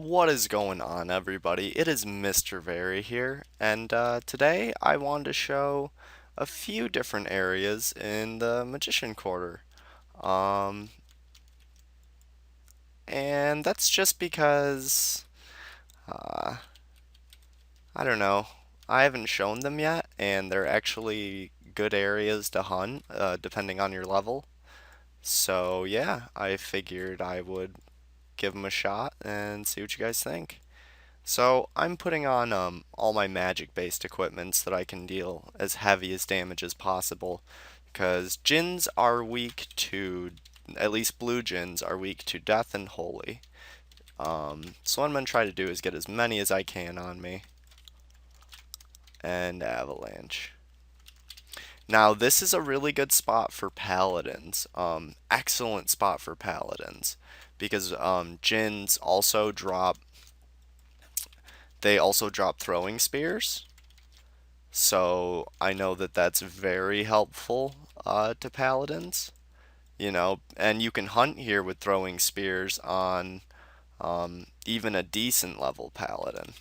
What is going on, everybody? It is MrVerry here, and today I wanted to show a few different areas in the Magician Quarter. Um, and that's just because, uh, I don't know, I haven't shown them yet, and they're actually good areas to hunt, depending on your level. So, yeah, I figured I would give them a shot and see what you guys think. So I'm putting on all my magic-based equipment so that I can deal as heavy as damage as possible, because Djinns are weak to, at least blue Djinns are weak to death and holy. So what I'm going to try to do is get as many as I can on me, and avalanche. Now this is a really good spot for paladins, excellent spot for paladins, because Djinns also drop, they also drop throwing spears. So I know that that's very helpful to paladins, and you can hunt here with throwing spears on even a decent level paladin.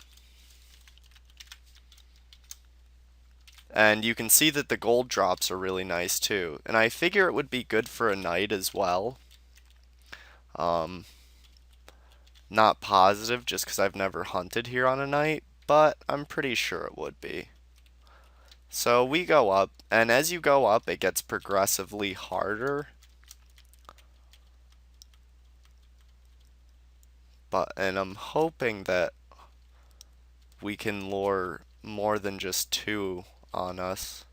And you can see that the gold drops are really nice too. And I figure it would be good for a knight as well. Um, Not positive just because I've never hunted here on a knight, but I'm pretty sure it would be. So we go up, and as you go up, it gets progressively harder. And I'm hoping that we can lure more than just two on us.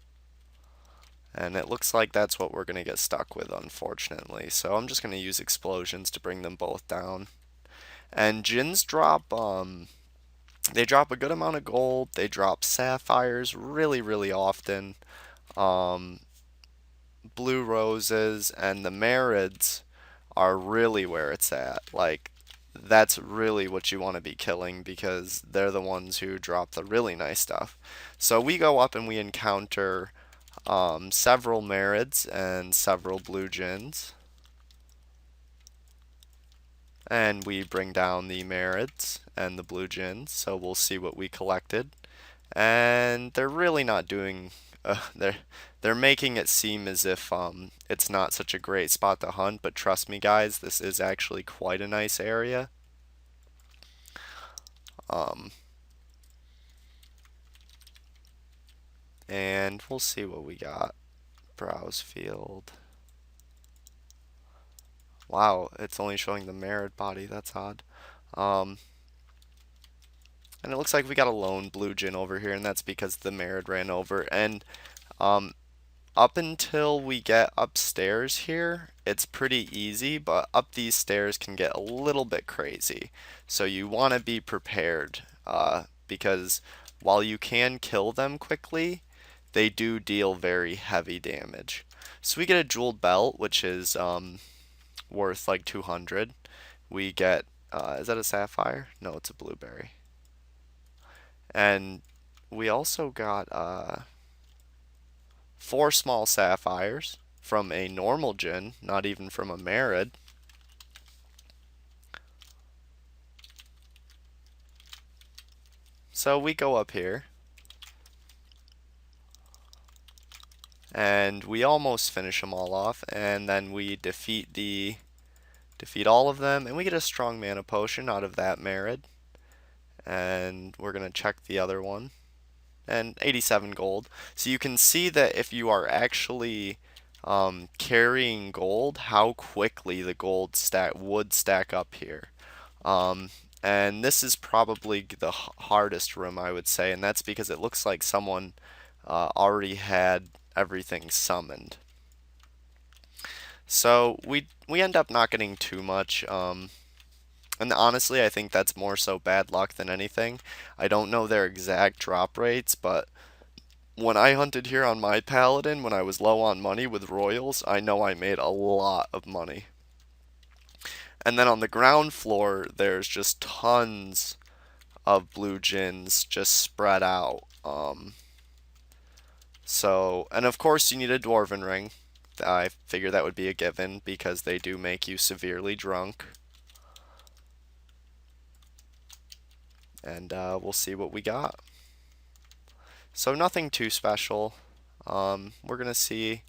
And it looks like that's what we're going to get stuck with, unfortunately. So I'm just going to use explosions to bring them both down. And Djinns drop, they drop a good amount of gold. They drop sapphires really, really often. Um, Blue roses and the marids are really where it's at. Like, that's really what you want to be killing because they're the ones who drop the really nice stuff. So we go up and we encounter several marids and several blue Djinns. And we bring down the marids and the blue Djinns, so we'll see what we collected. And they're really not doing. They're making it seem as if it's not such a great spot to hunt, but trust me, guys, this is actually quite a nice area. Um, and we'll see what we got. Browse field. Wow, it's only showing the merit body. That's odd. Um, and it looks like we got a lone blue Djinn over here, and that's because the merit ran over. And um, up until we get upstairs here, it's pretty easy, but up these stairs can get a little bit crazy. So you want to be prepared, because while you can kill them quickly, they do deal very heavy damage. So we get a jeweled belt, which is worth like 200. We get, is that a sapphire? No, it's a blueberry. And we also got four small sapphires from a normal Djinn, not even from a Merid. So we go up here, and we almost finish them all off, and then we defeat all of them, and we get a strong mana potion out of that Merid. And we're gonna check the other one, and 87 gold. So you can see that if you are actually carrying gold, how quickly the gold would stack up here. Um, and this is probably the hardest room, I would say, and that's because it looks like someone already had everything summoned. So we end up not getting too much. And honestly, I think that's more so bad luck than anything. I don't know their exact drop rates, but when I hunted here on my paladin, when I was low on money with royals, I know I made a lot of money. And then on the ground floor, there's just tons of blue Djinns just spread out. And of course, you need a dwarven ring. I figure that would be a given because they do make you severely drunk. and we'll see what we got. So nothing too special. We're gonna see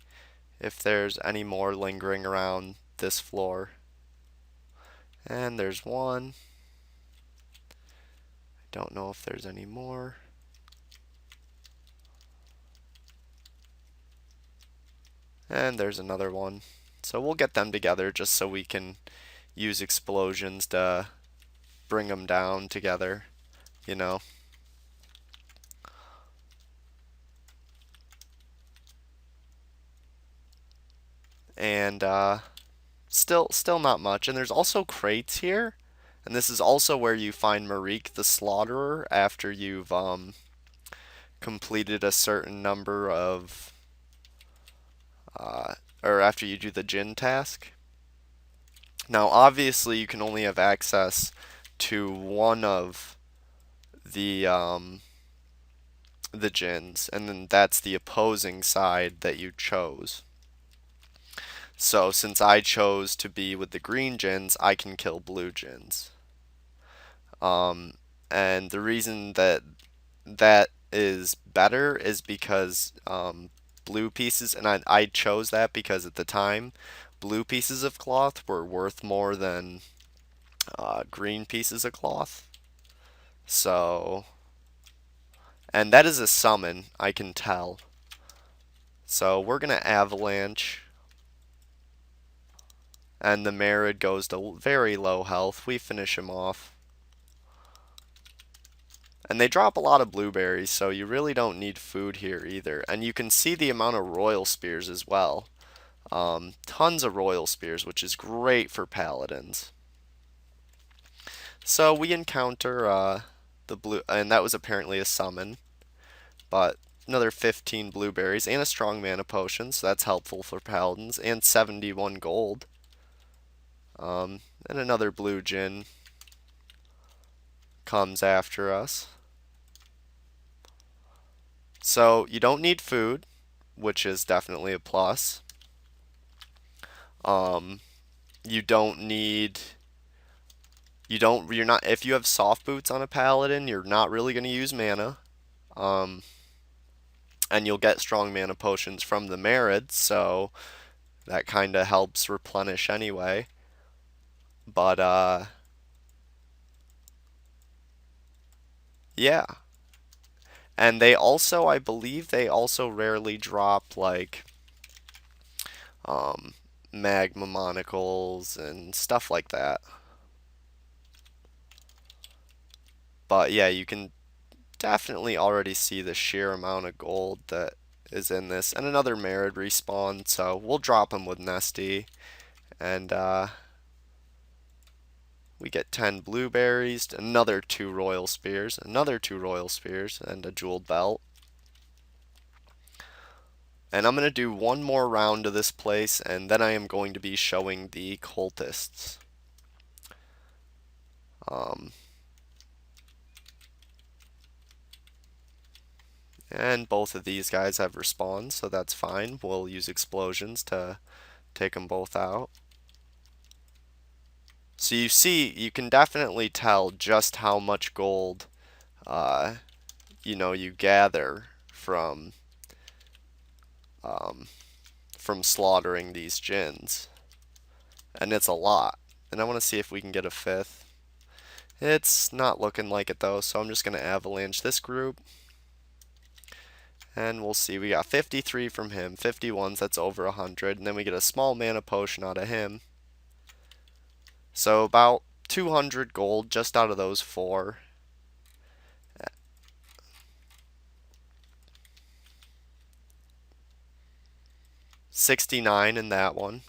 if there's any more lingering around this floor. And there's one. Don't know if there's any more. And there's another one. So we'll get them together just so we can use explosions to bring them down together, you know. And still not much. And there's also crates here. And this is also where you find Marique the Slaughterer after you've completed a certain number of or after you do the Djinn task. Now, obviously, you can only have access to one of the Djinns, and then that's the opposing side that you chose. So, since I chose to be with the green Djinns, I can kill blue Djinns. Um, and the reason that that is better is because blue pieces, and I chose that because at the time, blue pieces of cloth were worth more than green pieces of cloth. So, and that is a summon, I can tell. So we're gonna avalanche, and the Merid goes to very low health. We finish him off. And they drop a lot of blueberries, so you really don't need food here either. And you can see the amount of royal spears as well. Tons of royal spears, which is great for paladins. So we encounter the blue, and that was apparently a summon, but another 15 blueberries and a strong mana potion, so that's helpful for paladins, and 71 gold. And another blue Djinn comes after us. So you don't need food, which is definitely a plus. You don't need you're not if you have soft boots on a paladin, you're not really going to use mana. And you'll get strong mana potions from the Merid, so that kind of helps replenish anyway. But yeah. And they also, I believe they also rarely drop like magma monocles and stuff like that. But yeah, you can definitely already see the sheer amount of gold that is in this. And another Merid respawn, so we'll drop him with Nesty. And we get 10 blueberries, another 2 royal spears, another 2 royal spears, and a jeweled belt. And I'm going to do one more round of this place, and then I am going to be showing the cultists. And both of these guys have respawned, so that's fine. We'll use explosions to take them both out. So you see, you can definitely tell just how much gold, you gather from slaughtering these Djinns. And it's a lot. And I want to see if we can get a fifth. It's not looking like it though, so I'm just going to avalanche this group. And we'll see, we got 53 from him, 51s, that's over 100, and then we get a small mana potion out of him. So about 200 gold just out of those 4. 69 in that one.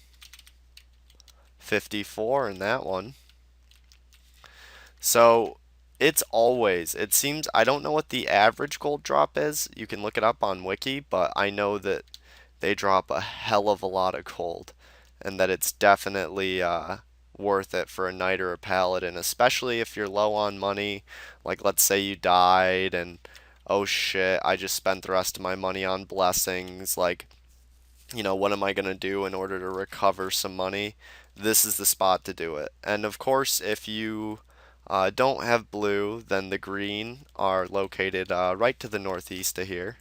54 in that one. So it seems, I don't know what the average gold drop is. You can look it up on Wiki, but I know that they drop a hell of a lot of gold, and that it's definitely worth it for a knight or a paladin, especially if you're low on money. Like, let's say you died and oh shit, I just spent the rest of my money on blessings. Like, what am I going to do in order to recover some money? This is the spot to do it. And of course, if you Don't have blue, then the green are located right to the northeast of here.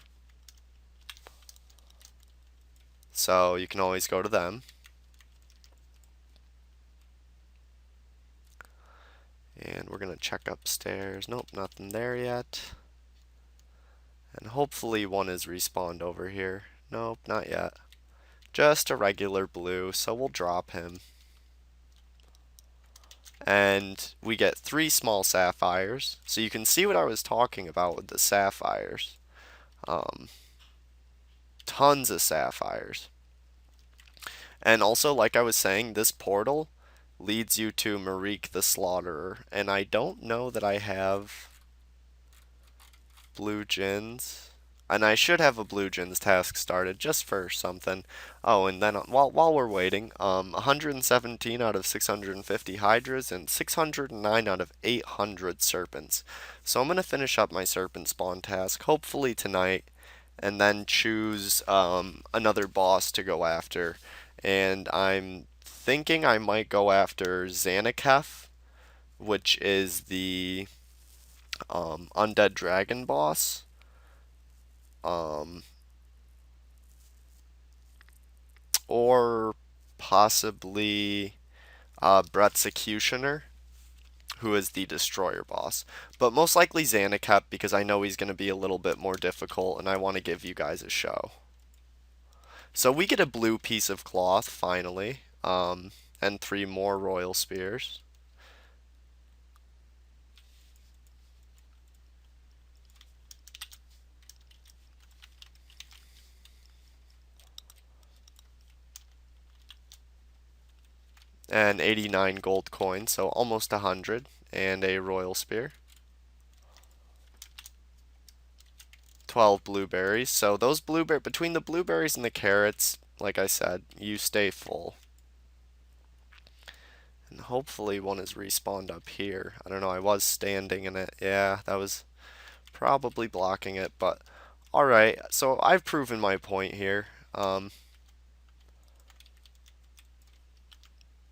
So you can always go to them. And we're going to check upstairs. Nope, nothing there yet. And hopefully one is respawned over here. Nope, not yet. Just a regular blue, so we'll drop him. And we get 3 small sapphires. So you can see what I was talking about with the sapphires. Tons of sapphires. And also, like I was saying, this portal leads you to Marik the Slaughterer. And I don't know that I have blue Djinns. And I should have a blue Djinns task started just for something. Oh, and then while we're waiting, 117 out of 650 hydras and 609 out of 800 serpents. So I'm gonna finish up my serpent spawn task, hopefully tonight, and then choose another boss to go after. And I'm thinking I might go after Xanaketh, which is the undead dragon boss. Or possibly Brett's Executioner, who is the Destroyer boss. But most likely Xanaketh, because I know he's going to be a little bit more difficult, and I want to give you guys a show. So we get a blue piece of cloth, finally, and 3 more Royal Spears. And 89 gold coins, so almost 100, and a Royal Spear. 12 blueberries. So those between the blueberries and the carrots, like I said, you stay full. And hopefully one is respawned up here. I don't know, I was standing in it. Yeah, that was probably blocking it, but alright. So I've proven my point here.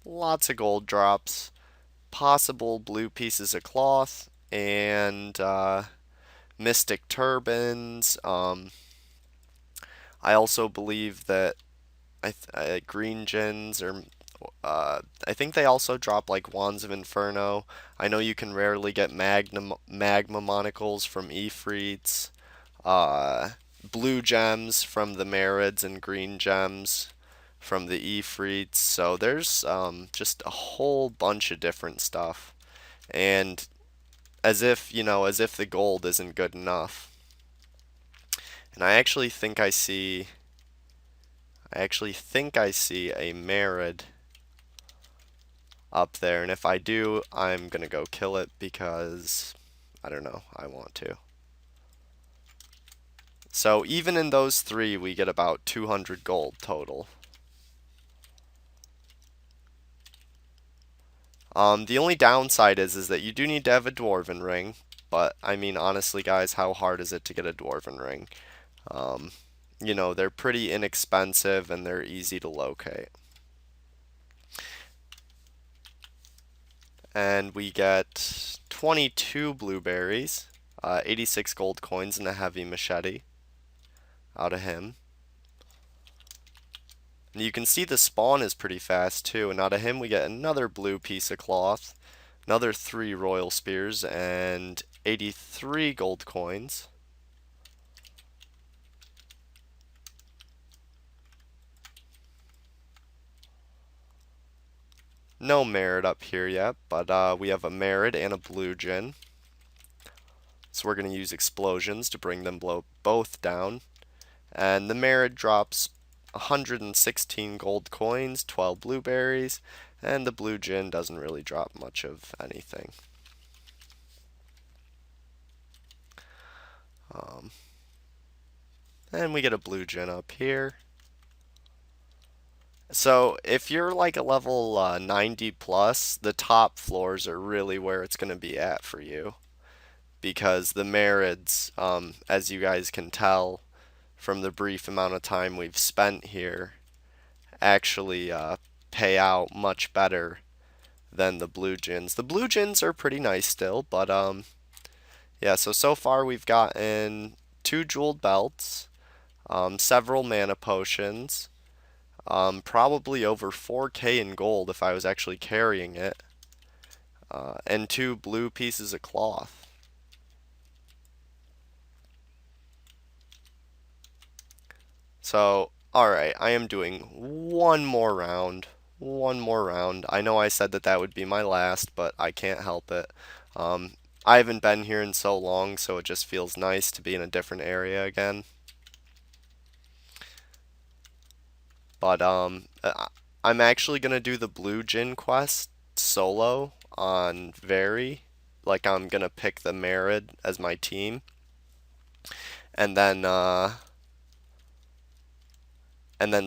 Lots of gold drops, possible blue pieces of cloth, and mystic turbans. I also believe that green Djinns or I think they also drop like Wands of Inferno. I know you can rarely get magma monocles from Ifrits. Blue gems from the Marids and green gems from the Ifrits. So there's just a whole bunch of different stuff. And as if, as if the gold isn't good enough. And I actually think I see a Marid up there, and if I do, I'm gonna go kill it because I don't know, I want to. So even in those 3, we get about 200 gold total. The only downside is that you do need to have a dwarven ring, but I mean honestly, guys, how hard is it to get a dwarven ring? They're pretty inexpensive and they're easy to locate. And we get 22 blueberries, 86 gold coins, and a heavy machete out of him. And you can see the spawn is pretty fast too, and out of him we get another blue piece of cloth, another 3 royal spears, and 83 gold coins. No merit up here yet, but we have a merit and a blue Djinn. So we're going to use explosions to bring them both down. And the merit drops 116 gold coins, 12 blueberries, and the blue Djinn doesn't really drop much of anything. And we get a blue Djinn up here. So if you're like a level 90 plus, the top floors are really where it's going to be at for you. Because the Marids, as you guys can tell from the brief amount of time we've spent here, actually pay out much better than the blue Djinns. The blue Djinns are pretty nice still, but yeah, so far we've gotten 2 jeweled belts, several mana potions, probably over 4K in gold if I was actually carrying it, and 2 blue pieces of cloth. So, alright, I am doing one more round. One more round. I know I said that that would be my last, but I can't help it. Um, I haven't been here in so long, so it just feels nice to be in a different area again. But I'm actually gonna do the blue Djinn quest solo on Very. Like I'm gonna pick the Merid as my team, and then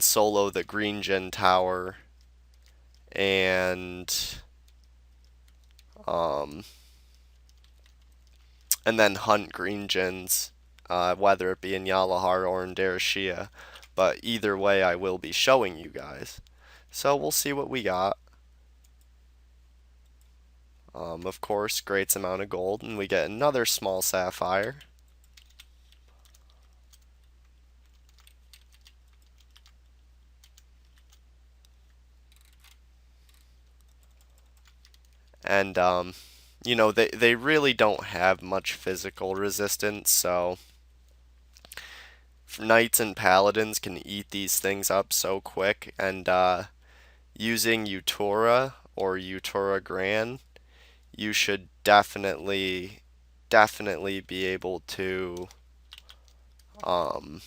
solo the green Djinn tower, and um, then hunt green Djinns, whether it be in Yalahar or in Darashia. But either way, I will be showing you guys. So we'll see what we got. Of course, great amount of gold, and we get another small sapphire. And you know, they really don't have much physical resistance, so knights and paladins can eat these things up so quick. And using Utura or Utura Gran, you should definitely be able to um,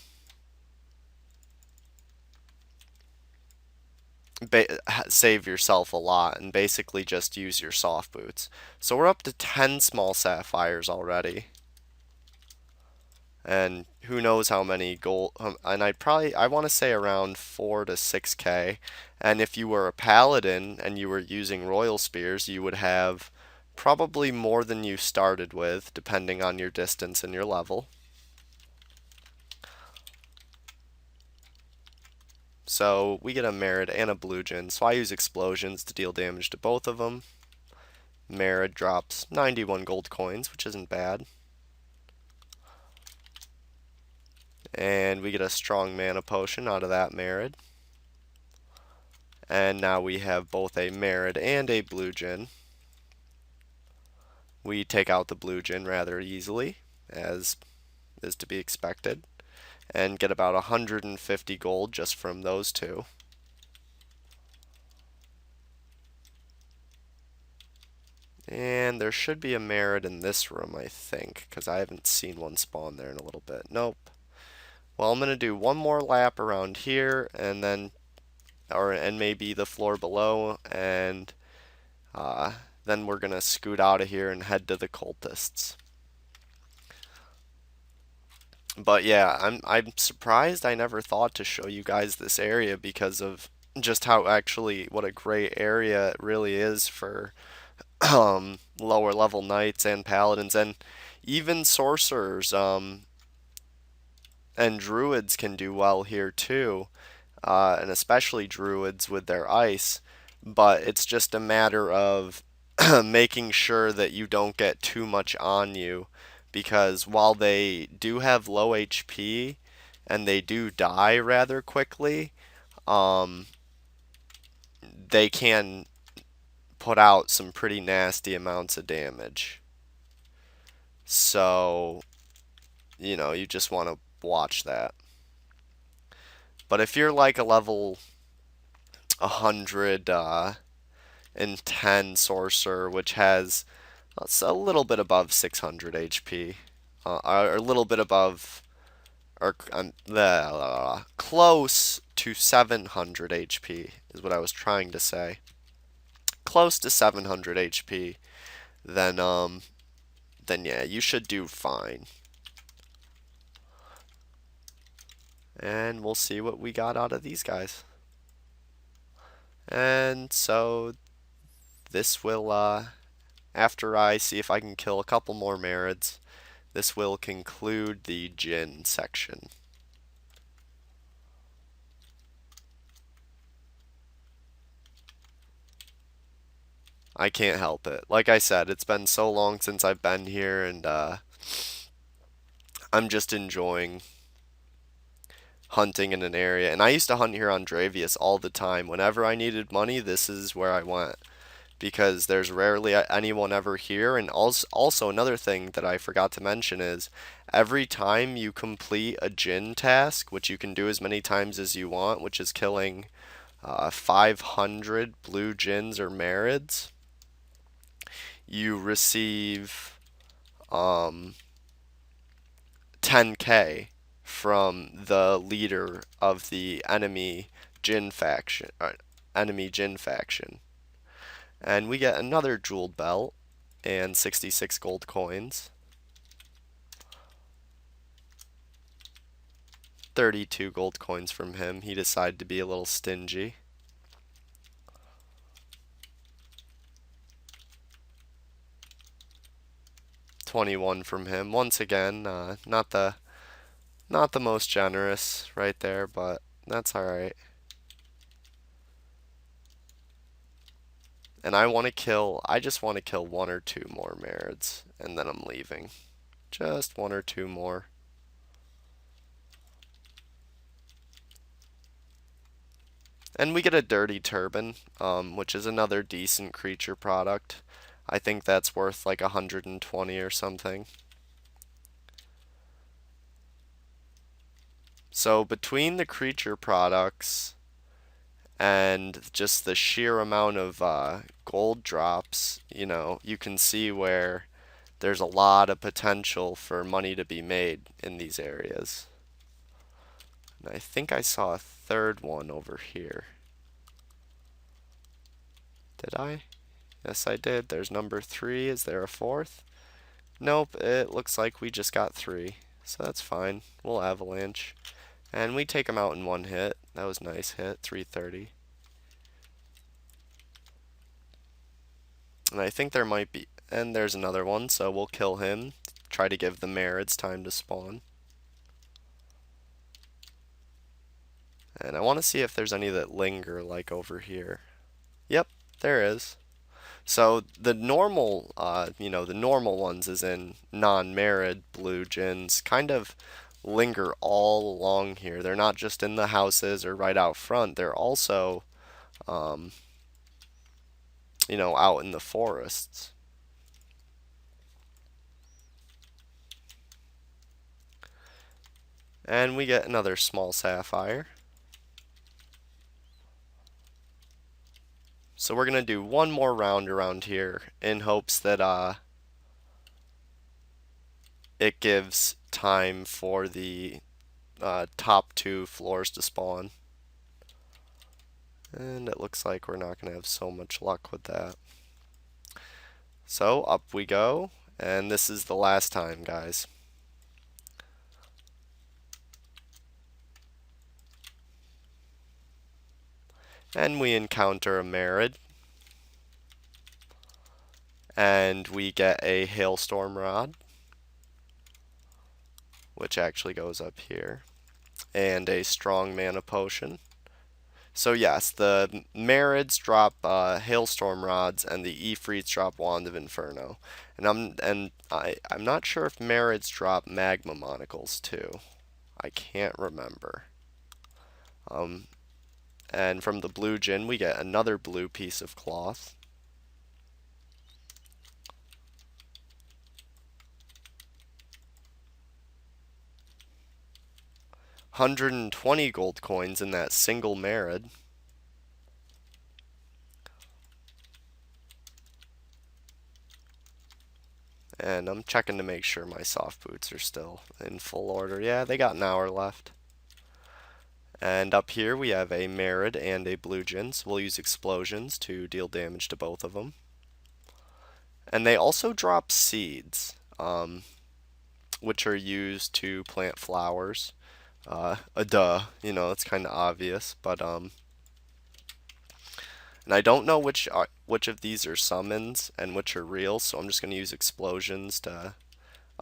save yourself a lot and basically just use your soft boots. So we're up to 10 small sapphires already. And who knows how many gold, and I want to say around 4 to 6K. And if you were a paladin and you were using royal spears, you would have probably more than you started with, depending on your distance and your level. So we get a Merid and a blue Djinn, so I use explosions to deal damage to both of them. Merid drops 91 gold coins, which isn't bad. And we get a strong mana potion out of that Merid. And now we have both a Merid and a blue Djinn. We take out the blue Djinn rather easily, as is to be expected, and get about 150 gold just from those two. And there should be a Merid in this room, I think, because I haven't seen one spawn there in a little bit. Nope. Well, I'm going to do one more lap around here, and then, and maybe the floor below, and then we're going to scoot out of here and head to the Cultists. But yeah, I'm surprised I never thought to show you guys this area because of just how actually what a great area it really is for lower level knights and paladins, and even sorcerers and druids can do well here too, and especially druids with their ice. But it's just a matter of making sure that you don't get too much on you, because while they do have low HP and they do die rather quickly, they can put out some pretty nasty amounts of damage. So, you know, you just want to watch that. But if you're like a level 110 sorcerer, which has it's a little bit above 600 HP, or a little bit above, or close to 700 HP is what I was trying to say. Close to 700 HP, then yeah, you should do fine. And we'll see what we got out of these guys. And so this will, after I see if I can kill a couple more Marids, this will conclude the Djinn section. I can't help it. Like I said, it's been so long since I've been here, and I'm just enjoying hunting in an area. And I used to hunt here on Dravius all the time. Whenever I needed money, this is where I went because there's rarely anyone ever here. And also another thing that I forgot to mention is every time you complete a Djinn task, which you can do as many times as you want, which is killing 500 blue Djinns or Marids, you receive um, 10k from the leader of the enemy Djinn faction. And we get another jeweled belt and 66 gold coins. 32 gold coins from him. He decided to be a little stingy. $21 from him. Once again, not the most generous right there, but that's all right. And I just want to kill one or two more Marids, and then I'm leaving. Just one or two more. And we get a dirty turban, which is another decent creature product. I think that's worth like 120 or something. So between the creature products and just the sheer amount of gold drops, you can see where there's a lot of potential for money to be made in these areas. And I think I saw a third one over here. Did I? Yes, I did. There's number 3. Is there a fourth? Nope, it looks like we just got 3. So that's fine. We'll avalanche. And we take them out in one hit. That was a nice hit, 330. And I think there might be... And there's another one, so we'll kill him. Try to give the Marids time to spawn. And I want to see if there's any that linger, like over here. Yep, there is. So the normal, the normal ones, as in non-Marid blue Djinns, kind of linger all along here. They're not just in the houses or right out front. They're also, out in the forests. And we get another small sapphire. So we're going to do one more round around here in hopes that it gives time for the top 2 floors to spawn. And it looks like we're not going to have so much luck with that. So up we go, and this is the last time, guys. And we encounter a Marid. And we get a Hailstorm Rod, which actually goes up here. And a strong mana potion. So yes, the Marids drop Hailstorm Rods, and the Ifrits drop Wand of Inferno. And I'm not sure if Marids drop Magma Monocles too. I can't remember. And from the blue Djinn, we get another blue piece of cloth. $120 gold coins in that single Marid. And I'm checking to make sure my soft boots are still in full order. Yeah, they got an hour left. And up here we have a Marid and a blue Djinn, so we'll use explosions to deal damage to both of them. And they also drop seeds, which are used to plant flowers. It's kind of obvious, but and I don't know which of these are summons and which are real, so I'm just going to use explosions to...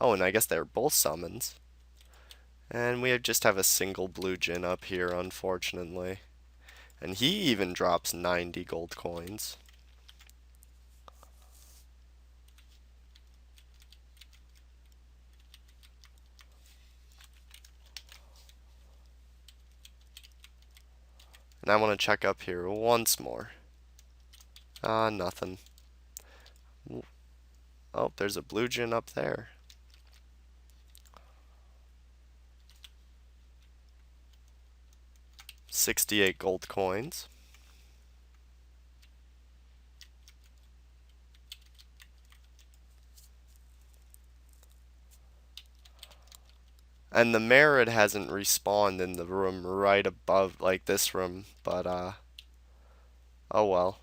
Oh, and I guess they're both summons. And we just have a single blue Djinn up here, unfortunately. And he even drops 90 gold coins. And I want to check up here once more. Nothing. Oh, there's a blue Djinn up there. $68 gold coins. And the Merid hasn't respawned in the room right above, like this room, but oh well.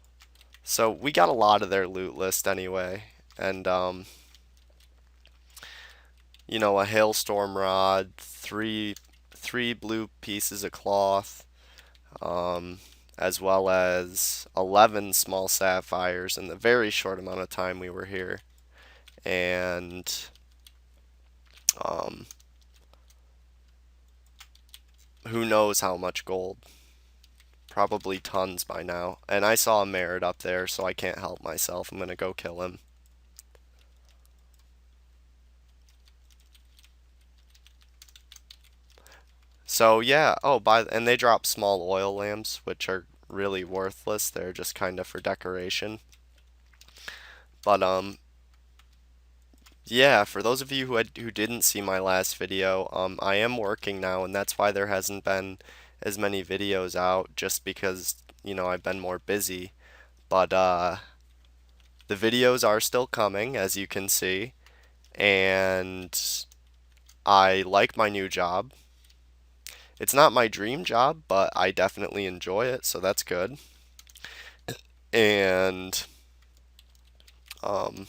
So we got a lot of their loot list anyway, and you know, a hailstorm rod, three blue pieces of cloth, as well as 11 small sapphires in the very short amount of time we were here, and um, who knows how much gold. Probably tons by now. And I saw a Merid up there, so I can't help myself. I'm gonna go kill him. So yeah, and they drop small oil lamps, which are really worthless. They're just kind of for decoration. But yeah, for those of you who didn't see my last video, I am working now, and that's why there hasn't been as many videos out, just because, you know, I've been more busy. But the videos are still coming, as you can see, and I like my new job. It's not my dream job, but I definitely enjoy it, so that's good. And um,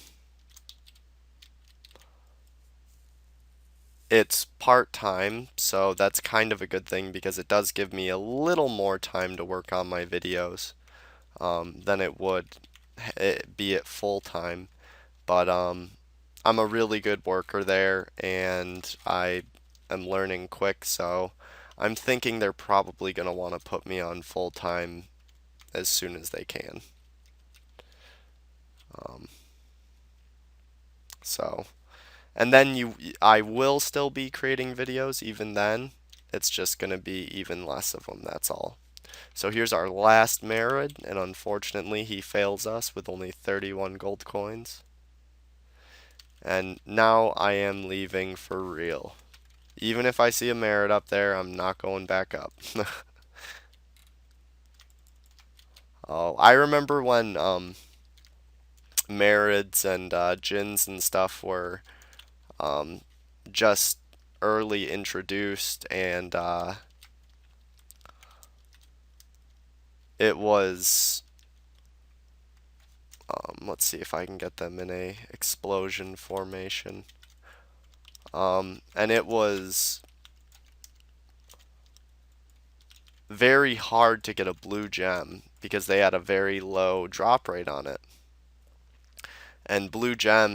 it's part-time, so that's kind of a good thing because it does give me a little more time to work on my videos than it would be at full-time. But I'm a really good worker there, and I am learning quick, so I'm thinking they're probably going to want to put me on full-time as soon as they can. Um, so, and then I will still be creating videos even then. It's just going to be even less of them, that's all. So here's our last Merid, and unfortunately he fails us with only 31 gold coins. And now I am leaving for real. Even if I see a Merid up there, I'm not going back up. Oh, I remember when Marids and Djinns and stuff were um, just early introduced, and it was let's see if I can get them in a explosion formation. And it was very hard to get a blue gem because they had a very low drop rate on it. And blue gems